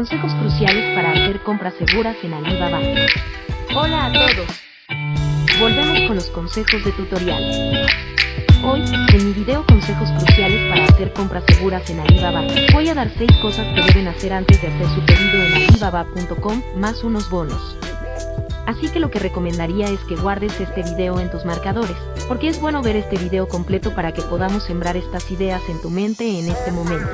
Consejos cruciales para hacer compras seguras en Alibaba. Hola a todos. Volvemos con los consejos de tutorial. Hoy, en mi video Consejos cruciales para hacer compras seguras en Alibaba, voy a dar 6 cosas que deben hacer antes de hacer su pedido en alibaba.com, más unos bonos. Así que lo que recomendaría es que guardes este video en tus marcadores, porque es bueno ver este video completo para que podamos sembrar estas ideas en tu mente en este momento.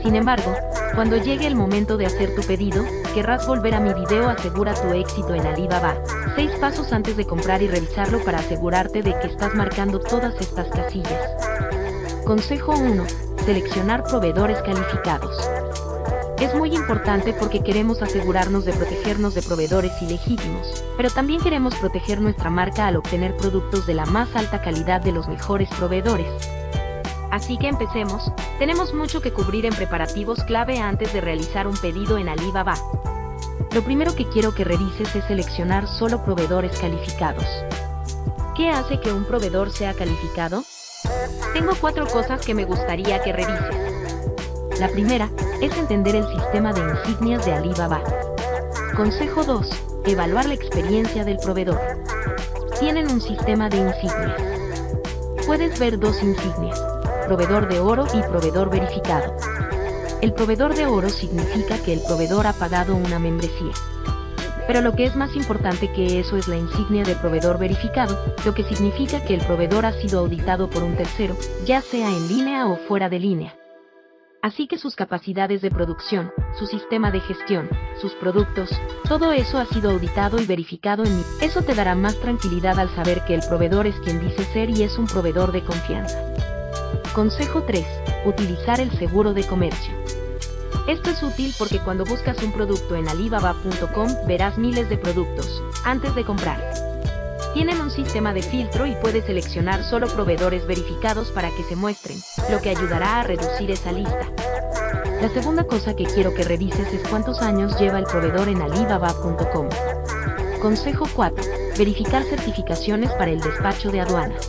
Sin embargo, cuando llegue el momento de hacer tu pedido, querrás volver a mi video Asegura tu éxito en Alibaba. 6 pasos antes de comprar y revisarlo para asegurarte de que estás marcando todas estas casillas. Consejo 1. Seleccionar proveedores calificados. Es muy importante porque queremos asegurarnos de protegernos de proveedores ilegítimos, pero también queremos proteger nuestra marca al obtener productos de la más alta calidad de los mejores proveedores. Así que empecemos. Tenemos mucho que cubrir en preparativos clave antes de realizar un pedido en Alibaba. Lo primero que quiero que revises es seleccionar solo proveedores calificados. ¿Qué hace que un proveedor sea calificado? Tengo 4 cosas que me gustaría que revises. La primera es entender el sistema de insignias de Alibaba. Consejo 2. Evaluar la experiencia del proveedor. Tienen un sistema de insignias. Puedes ver 2 insignias: proveedor de oro y proveedor verificado. El proveedor de oro significa que el proveedor ha pagado una membresía. Pero lo que es más importante que eso es la insignia de proveedor verificado, lo que significa que el proveedor ha sido auditado por un tercero, ya sea en línea o fuera de línea. Así que sus capacidades de producción, su sistema de gestión, sus productos, todo eso ha sido auditado y verificado en mí. Eso te dará más tranquilidad al saber que el proveedor es quien dice ser y es un proveedor de confianza. Consejo 3. Utilizar el seguro de comercio. Esto es útil porque cuando buscas un producto en alibaba.com verás miles de productos antes de comprar. Tienen un sistema de filtro y puedes seleccionar solo proveedores verificados para que se muestren, lo que ayudará a reducir esa lista. La segunda cosa que quiero que revises es cuántos años lleva el proveedor en alibaba.com. Consejo 4. Verificar certificaciones para el despacho de aduanas.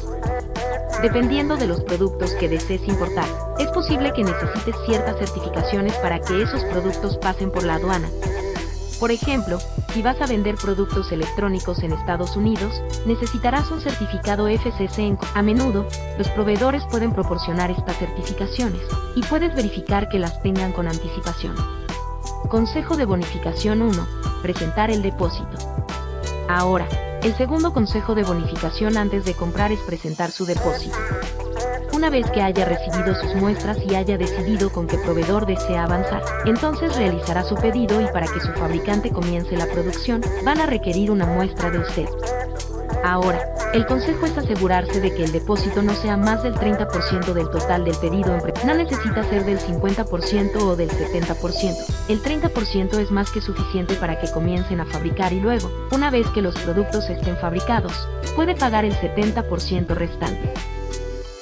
Dependiendo de los productos que desees importar, es posible que necesites ciertas certificaciones para que esos productos pasen por la aduana. Por ejemplo, si vas a vender productos electrónicos en Estados Unidos, necesitarás un certificado FCC. A menudo, los proveedores pueden proporcionar estas certificaciones, y puedes verificar que las tengan con anticipación. Consejo de bonificación 1. Presentar el depósito. Ahora, el segundo consejo de bonificación antes de comprar es presentar su depósito. Una vez que haya recibido sus muestras y haya decidido con qué proveedor desea avanzar, entonces realizará su pedido y para que su fabricante comience la producción, van a requerir una muestra de usted. Ahora, el consejo es asegurarse de que el depósito no sea más del 30% del total del pedido. No necesita ser del 50% o del 70%. El 30% es más que suficiente para que comiencen a fabricar y luego, una vez que los productos estén fabricados, puede pagar el 70% restante.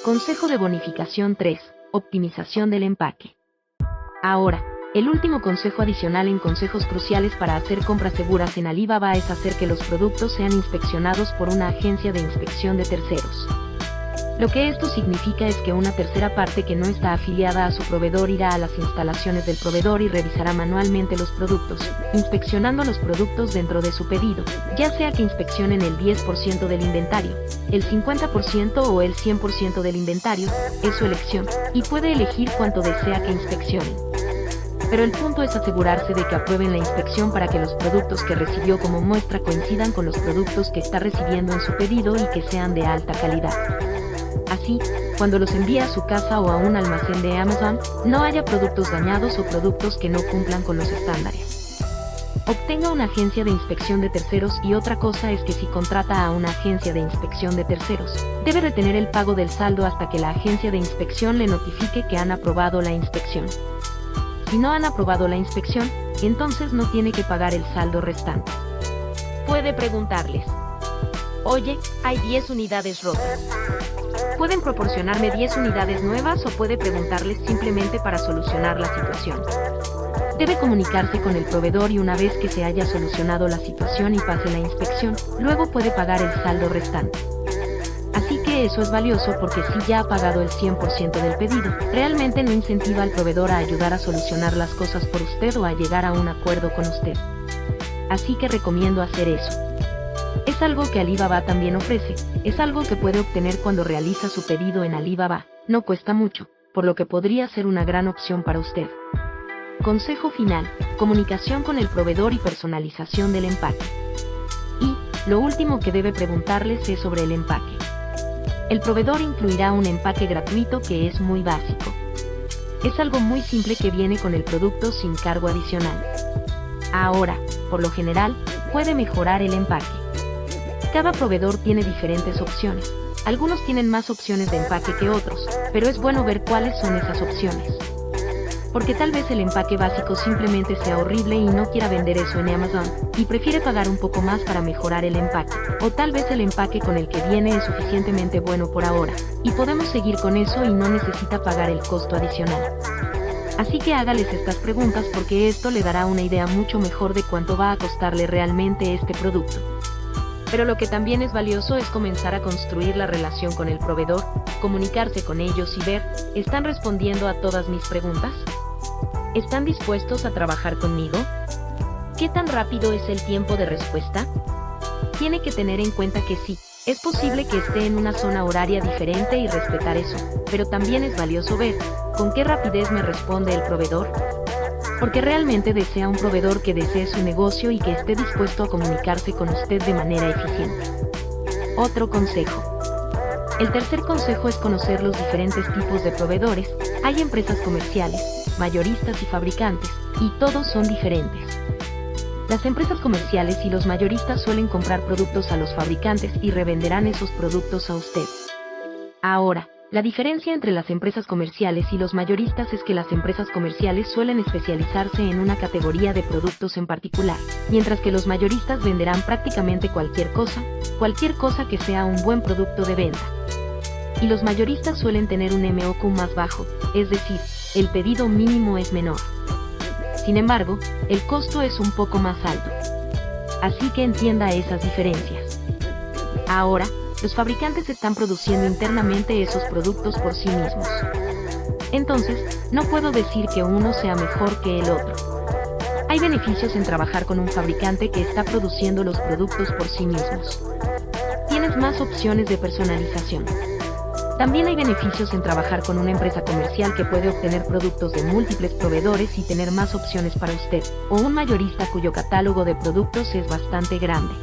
Consejo de bonificación 3. Optimización del empaque. Ahora, el último consejo adicional en consejos cruciales para hacer compras seguras en Alibaba es hacer que los productos sean inspeccionados por una agencia de inspección de terceros. Lo que esto significa es que una tercera parte que no está afiliada a su proveedor irá a las instalaciones del proveedor y revisará manualmente los productos, inspeccionando los productos dentro de su pedido, ya sea que inspeccionen el 10% del inventario, el 50% o el 100% del inventario, es su elección, y puede elegir cuánto desea que inspeccionen. Pero el punto es asegurarse de que aprueben la inspección para que los productos que recibió como muestra coincidan con los productos que está recibiendo en su pedido y que sean de alta calidad. Así, cuando los envíe a su casa o a un almacén de Amazon, no haya productos dañados o productos que no cumplan con los estándares. Obtenga una agencia de inspección de terceros y otra cosa es que si contrata a una agencia de inspección de terceros, debe retener el pago del saldo hasta que la agencia de inspección le notifique que han aprobado la inspección. Si no han aprobado la inspección, entonces no tiene que pagar el saldo restante. Puede preguntarles: oye, hay 10 unidades rotas. Pueden proporcionarme 10 unidades nuevas o puede preguntarles simplemente para solucionar la situación. Debe comunicarse con el proveedor y una vez que se haya solucionado la situación y pase la inspección, luego puede pagar el saldo restante. Así que que eso es valioso porque si ya ha pagado el 100% del pedido, realmente no incentiva al proveedor a ayudar a solucionar las cosas por usted o a llegar a un acuerdo con usted. Así que recomiendo hacer eso. Es algo que Alibaba también ofrece, es algo que puede obtener cuando realiza su pedido en Alibaba, no cuesta mucho, por lo que podría ser una gran opción para usted. Consejo final, comunicación con el proveedor y personalización del empaque. Y, lo último que debe preguntarles es sobre el empaque. El proveedor incluirá un empaque gratuito que es muy básico. Es algo muy simple que viene con el producto sin cargo adicional. Ahora, por lo general, puede mejorar el empaque. Cada proveedor tiene diferentes opciones. Algunos tienen más opciones de empaque que otros, pero es bueno ver cuáles son esas opciones. Porque tal vez el empaque básico simplemente sea horrible y no quiera vender eso en Amazon, y prefiere pagar un poco más para mejorar el empaque, o tal vez el empaque con el que viene es suficientemente bueno por ahora, y podemos seguir con eso y no necesita pagar el costo adicional. Así que hágales estas preguntas porque esto le dará una idea mucho mejor de cuánto va a costarle realmente este producto. Pero lo que también es valioso es comenzar a construir la relación con el proveedor, comunicarse con ellos y ver, ¿están respondiendo a todas mis preguntas? ¿Están dispuestos a trabajar conmigo? ¿Qué tan rápido es el tiempo de respuesta? Tiene que tener en cuenta que sí, es posible que esté en una zona horaria diferente y respetar eso, pero también es valioso ver, ¿con qué rapidez me responde el proveedor? Porque realmente desea un proveedor que desee su negocio y que esté dispuesto a comunicarse con usted de manera eficiente. Otro consejo. El tercer consejo es conocer los diferentes tipos de proveedores. Hay empresas comerciales, mayoristas y fabricantes, y todos son diferentes. Las empresas comerciales y los mayoristas suelen comprar productos a los fabricantes y revenderán esos productos a usted. Ahora, la diferencia entre las empresas comerciales y los mayoristas es que las empresas comerciales suelen especializarse en una categoría de productos en particular, mientras que los mayoristas venderán prácticamente cualquier cosa que sea un buen producto de venta. Y los mayoristas suelen tener un MOQ más bajo, es decir, el pedido mínimo es menor. Sin embargo, el costo es un poco más alto. Así que entienda esas diferencias. Ahora, los fabricantes están produciendo internamente esos productos por sí mismos. Entonces, no puedo decir que uno sea mejor que el otro. Hay beneficios en trabajar con un fabricante que está produciendo los productos por sí mismos. Tienes más opciones de personalización. También hay beneficios en trabajar con una empresa comercial que puede obtener productos de múltiples proveedores y tener más opciones para usted, o un mayorista cuyo catálogo de productos es bastante grande.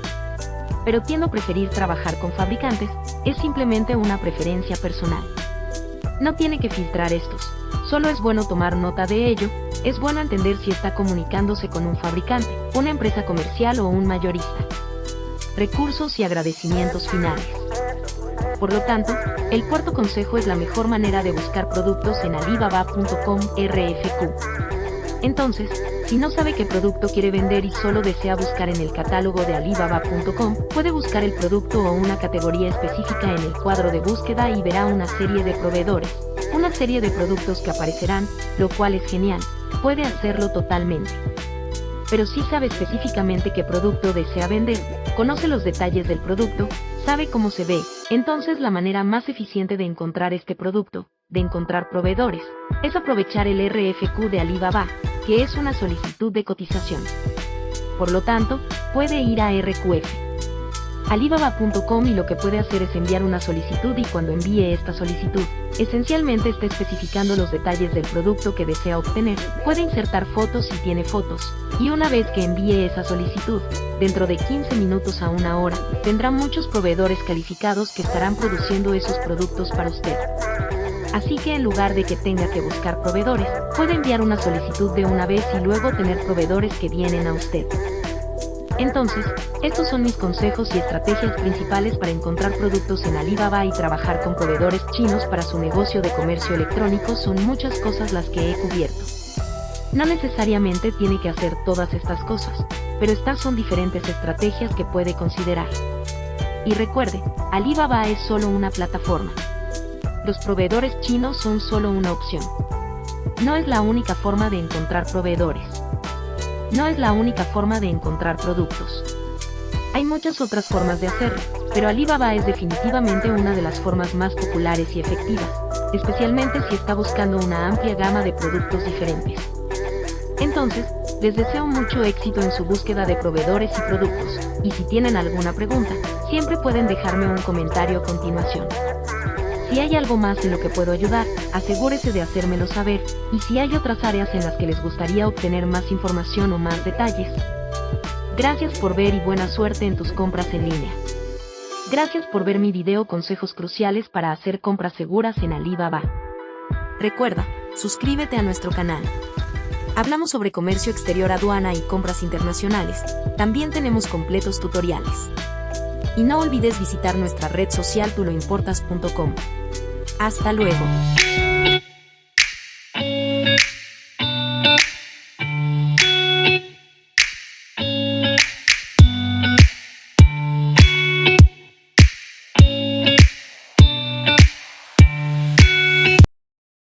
Pero tiendo a preferir trabajar con fabricantes, es simplemente una preferencia personal. No tiene que filtrar estos, solo es bueno tomar nota de ello, es bueno entender si está comunicándose con un fabricante, una empresa comercial o un mayorista. Recursos y agradecimientos finales. Por lo tanto, el cuarto consejo es la mejor manera de buscar productos en alibaba.com RFQ. Entonces, si no sabe qué producto quiere vender y solo desea buscar en el catálogo de alibaba.com, puede buscar el producto o una categoría específica en el cuadro de búsqueda y verá una serie de proveedores, una serie de productos que aparecerán, lo cual es genial, puede hacerlo totalmente. Pero si sabe específicamente qué producto desea vender, conoce los detalles del producto, sabe cómo se ve, entonces la manera más eficiente de encontrar este producto, de encontrar proveedores, es aprovechar el RFQ de Alibaba, que es una solicitud de cotización. Por lo tanto, puede ir a RQF. Alibaba.com y lo que puede hacer es enviar una solicitud y cuando envíe esta solicitud, esencialmente está especificando los detalles del producto que desea obtener, puede insertar fotos si tiene fotos, y una vez que envíe esa solicitud, dentro de 15 minutos a una hora, tendrá muchos proveedores calificados que estarán produciendo esos productos para usted. Así que en lugar de que tenga que buscar proveedores, puede enviar una solicitud de una vez y luego tener proveedores que vienen a usted. Entonces, estos son mis consejos y estrategias principales para encontrar productos en Alibaba y trabajar con proveedores chinos para su negocio de comercio electrónico. Son muchas cosas las que he cubierto. No necesariamente tiene que hacer todas estas cosas, pero estas son diferentes estrategias que puede considerar. Y recuerde, Alibaba es solo una plataforma. Los proveedores chinos son solo una opción. No es la única forma de encontrar proveedores. No es la única forma de encontrar productos. Hay muchas otras formas de hacerlo, pero Alibaba es definitivamente una de las formas más populares y efectivas, especialmente si está buscando una amplia gama de productos diferentes. Entonces, les deseo mucho éxito en su búsqueda de proveedores y productos, y si tienen alguna pregunta, siempre pueden dejarme un comentario a continuación. Si hay algo más en lo que puedo ayudar, asegúrese de hacérmelo saber, y si hay otras áreas en las que les gustaría obtener más información o más detalles. Gracias por ver y buena suerte en tus compras en línea. Gracias por ver mi video Consejos cruciales para hacer compras seguras en Alibaba. Recuerda, suscríbete a nuestro canal. Hablamos sobre comercio exterior, aduana y compras internacionales. También tenemos completos tutoriales. Y no olvides visitar nuestra red social tuloimportas.com. Hasta luego.